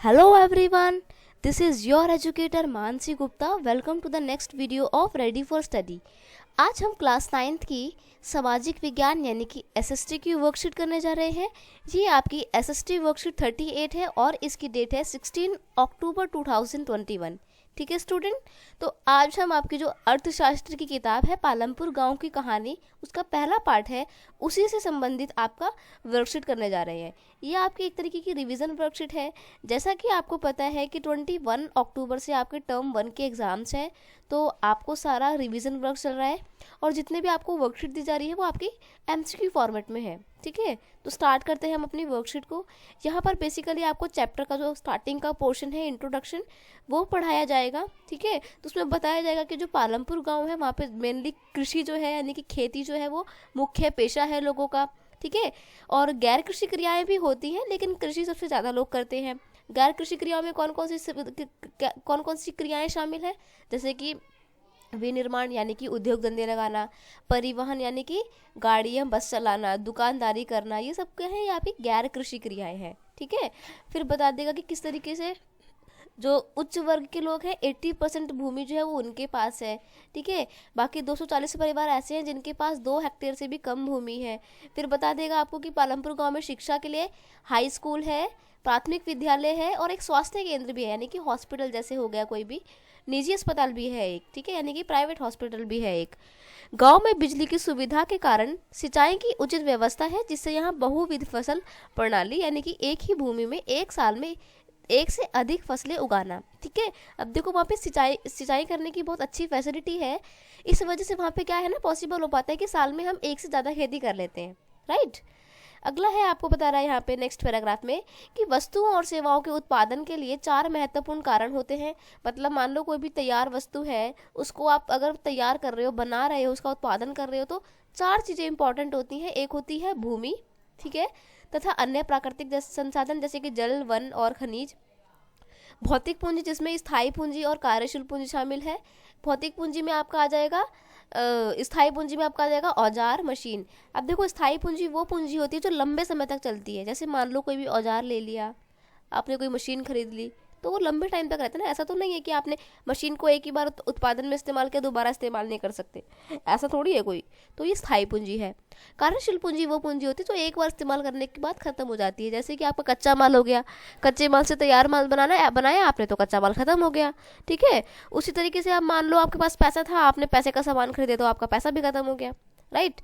Hello everyone, this is your educator Mansi Gupta. Welcome to the next video of Ready For Study. आज हम class 9th की सामाजिक विज्ञान यानी कि एसएसटी की वर्कशीट करने जा रहे हैं. ये आपकी एसएसटी वर्कशीट 38 है और इसकी डेट है 16 अक्टूबर 2021. ठीक है स्टूडेंट. तो आज हम आपकी जो अर्थशास्त्र की किताब है पालमपुर गांव की कहानी, उसका पहला पार्ट है, उसी से संबंधित आपका वर्कशीट करने जा रहे हैं. ये आपकी एक तरीके की रिवीजन वर्कशीट है. जैसा कि आपको पता है कि 21 अक्टूबर से आपके टर्म 1 के एग्ज़ाम्स हैं, तो आपको सारा रिवीजन वर्क चल रहा है और जितने भी आपको वर्कशीट दी जा रही है वो आपकी एमसीक्यू फॉर्मेट में है. ठीक है, तो स्टार्ट करते हैं हम अपनी वर्कशीट को. यहाँ पर बेसिकली आपको चैप्टर का जो स्टार्टिंग का पोर्शन है, इंट्रोडक्शन, वो पढ़ाया जाएगा. ठीक है, तो उसमें बताया जाएगा कि जो पालमपुर गांव है वहाँ पे मेनली कृषि जो है यानी कि खेती जो है वो मुख्य पेशा है लोगों का. ठीक है, और गैर कृषि क्रियाएं भी होती हैं लेकिन कृषि सबसे ज़्यादा लोग करते हैं. गैर कृषि क्रियाओं में कौन कौन सी क्रियाएं शामिल हैं, जैसे कि विनिर्माण यानी कि उद्योग धंधे लगाना, परिवहन यानी कि गाड़ियाँ बस चलाना, दुकानदारी करना, ये सब क्या है, यहाँ पे गैर कृषि क्रियाएं हैं. ठीक है, फिर बता देगा कि किस तरीके से जो उच्च वर्ग के लोग हैं 80% भूमि जो है वो उनके पास है. ठीक है, बाकी 240 परिवार ऐसे हैं जिनके पास 2 हेक्टेयर से भी कम भूमि है. फिर बता देगा आपको कि पालमपुर गांव में शिक्षा के लिए हाई स्कूल है, प्राथमिक विद्यालय है और एक स्वास्थ्य केंद्र भी है यानी कि हॉस्पिटल जैसे हो गया कोई भी, निजी अस्पताल भी है एक. ठीक है, यानी कि प्राइवेट हॉस्पिटल भी है एक. गांव में बिजली की सुविधा के कारण सिंचाई की उचित व्यवस्था है, जिससे यहाँ बहुविध फसल प्रणाली यानी कि एक ही भूमि में एक साल में एक से अधिक फसलें उगाना. ठीक है, अब देखो वहाँ पे सिंचाई करने की बहुत अच्छी फैसिलिटी है. इस वजह से वहाँ पे क्या है ना, पॉसिबल हो पाता है कि साल में हम एक से ज़्यादा खेती कर लेते हैं. राइट. अगला है, आपको बता रहा है यहाँ पे नेक्स्ट पैराग्राफ में कि वस्तुओं और सेवाओं के उत्पादन के लिए 4 महत्वपूर्ण कारण होते हैं. मतलब मान लो कोई भी तैयार वस्तु है, उसको आप अगर तैयार कर रहे हो, बना रहे हो, उसका उत्पादन कर रहे हो, तो 4 चीज़ें इंपॉर्टेंट होती हैं. एक होती है भूमि, ठीक है, तथा अन्य प्राकृतिक संसाधन जैसे कि जल, वन और खनिज. भौतिक पूंजी जिसमें स्थायी पूंजी और कार्यशील पूंजी शामिल है. भौतिक पूंजी में आपका आ जाएगा स्थायी पूंजी में आपका आ जाएगा औजार, मशीन. अब देखो स्थायी पूंजी वो पूंजी होती है जो लंबे समय तक चलती है. जैसे मान लो कोई भी औजार ले लिया आपने, कोई मशीन खरीद ली, तो वो लंबे टाइम तक रहता है ना. ऐसा तो नहीं है कि आपने मशीन को एक ही बार उत्पादन में इस्तेमाल किया, दोबारा इस्तेमाल नहीं कर सकते, ऐसा थोड़ी है कोई. तो ये स्थायी पूंजी है. कार्यशील पूंजी वो पूंजी होती है जो एक बार इस्तेमाल करने के बाद खत्म हो जाती है. जैसे कि आपका कच्चा माल हो गया, कच्चे माल से तैयार माल बनाया आपने, तो कच्चा माल खत्म हो गया. ठीक है, उसी तरीके से आप मान लो आपके पास पैसा था, आपने पैसे का सामान खरीदे, तो आपका पैसा भी खत्म हो गया. राइट.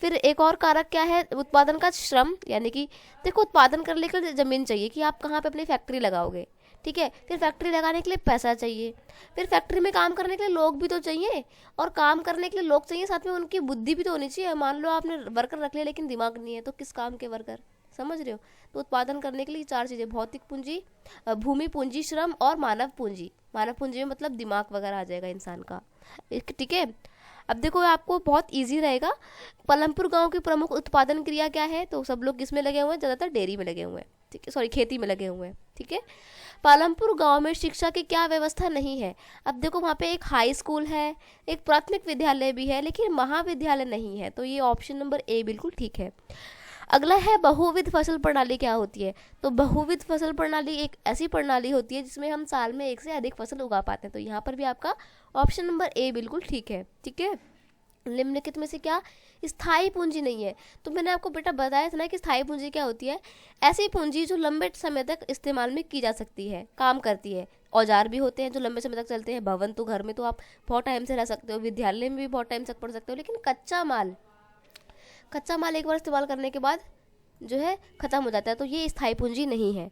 फिर एक और कारक क्या है उत्पादन का, श्रम. यानी कि देखो उत्पादन करने के लिए ज़मीन चाहिए कि आप कहाँ पे अपनी फैक्ट्री लगाओगे. ठीक है, फिर फैक्ट्री लगाने के लिए पैसा चाहिए, फिर फैक्ट्री में काम करने के लिए लोग भी तो चाहिए, और काम करने के लिए लोग चाहिए, साथ में उनकी बुद्धि भी तो होनी चाहिए. मान लो आपने वर्कर रख लिया लेकिन दिमाग नहीं है, तो किस काम के वर्कर, समझ रहे हो. तो उत्पादन करने के लिए 4 चीज़ें, भौतिक पूंजी, भूमि पूंजी, श्रम और मानव पूंजी. मानव पूंजी में मतलब दिमाग वगैरह आ जाएगा इंसान का. ठीक है, अब देखो आपको बहुत इजी रहेगा. पालमपुर गांव की प्रमुख उत्पादन क्रिया क्या है, तो सब लोग किसमें लगे हुए हैं, ज़्यादातर डेयरी में लगे हुए हैं. ठीक है, सॉरी, खेती में लगे हुए हैं. ठीक है, पालमपुर गांव में शिक्षा की क्या व्यवस्था नहीं है. अब देखो वहाँ पे एक हाई स्कूल है, एक प्राथमिक विद्यालय भी है, लेकिन महाविद्यालय नहीं है. तो ये ऑप्शन नंबर ए बिल्कुल ठीक है. अगला है बहुविध फसल प्रणाली क्या होती है. तो बहुविध फसल प्रणाली एक ऐसी प्रणाली होती है जिसमें हम साल में एक से अधिक फसल उगा पाते हैं. तो यहाँ पर भी आपका ऑप्शन नंबर ए बिल्कुल ठीक है. ठीक है, निम्नलिखित में से क्या स्थायी पूंजी नहीं है. तो मैंने आपको बेटा बताया था ना कि स्थायी पूंजी क्या होती है. ऐसी पूंजी जो लंबे समय तक इस्तेमाल में की जा सकती है, काम करती है. औजार भी होते हैं जो लंबे समय तक चलते हैं. भवन तो घर में तो आप बहुत टाइम से रह सकते हो, विद्यालय में भी बहुत टाइम तक पढ़ सकते हो, लेकिन कच्चा माल एक बार इस्तेमाल करने के बाद जो है खत्म हो जाता है. तो ये स्थायी पूंजी नहीं है.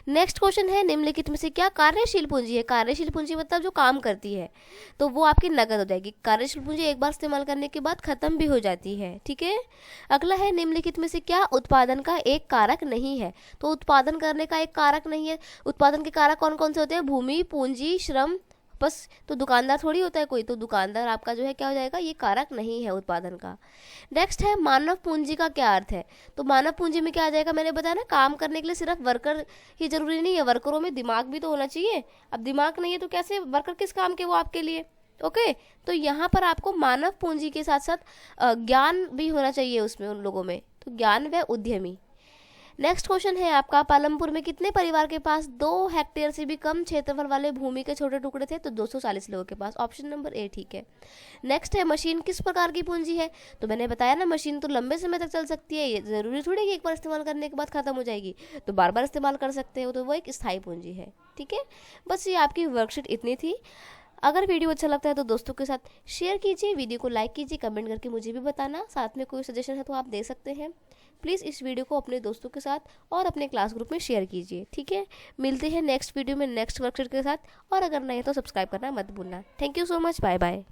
नेक्स्ट क्वेश्चन है, निम्नलिखित में से क्या कार्यशील पूंजी है. कार्यशील पूंजी मतलब जो काम करती है, तो वो आपकी नकद हो जाएगी. कार्यशील पूंजी एक बार इस्तेमाल करने के बाद खत्म भी हो जाती है. ठीक है, अगला है, निम्नलिखित में से क्या उत्पादन का एक कारक नहीं है. तो उत्पादन करने का एक कारक नहीं है. उत्पादन के कारक कौन कौन से होते हैं, भूमि, पूंजी, श्रम, बस. तो दुकानदार थोड़ी होता है कोई, तो दुकानदार आपका जो है क्या हो जाएगा, ये कारक नहीं है उत्पादन का. नेक्स्ट है, मानव पूंजी का क्या अर्थ है. तो मानव पूंजी में क्या आ जाएगा, मैंने बताया ना, काम करने के लिए सिर्फ वर्कर ही जरूरी नहीं है, वर्करों में दिमाग भी तो होना चाहिए. अब दिमाग नहीं है तो कैसे वर्कर किस काम के वो आपके लिए. ओके, तो यहाँ पर आपको मानव पूंजी के साथ साथ ज्ञान भी होना चाहिए उसमें, उन लोगों में. तो ज्ञान व उद्यमी. नेक्स्ट क्वेश्चन है आपका, पालमपुर में कितने परिवार के पास 2 हेक्टेयर से भी कम क्षेत्रफल वाले भूमि के छोटे टुकड़े थे? तो 240 लोगों के पास। ऑप्शन नंबर ए ठीक है। नेक्स्ट है, मशीन किस प्रकार की पूंजी है? तो मैंने बताया ना, मशीन तो लंबे समय तक चल सकती है, ये जरूरी थोड़ी कि एक बार इस्तेमाल करने के बाद खत्म हो जाएगी, तो बार बार इस्तेमाल कर सकते हो, तो वो एक स्थायी पूंजी है। ठीक है, बस ये आपकी वर्कशीट इतनी थी। अगर वीडियो अच्छा लगता है तो दोस्तों के साथ शेयर कीजिए, वीडियो को लाइक कीजिए, कमेंट करके मुझे भी बताना, साथ में कोई सजेशन है तो आप दे सकते हैं। प्लीज़ इस वीडियो को अपने दोस्तों के साथ और अपने क्लास ग्रुप में शेयर कीजिए। ठीक है, मिलते हैं नेक्स्ट वीडियो में नेक्स्ट वर्कशीट के साथ, और अगर नहीं तो सब्सक्राइब करना मत भूलना। Thank you so much, bye bye.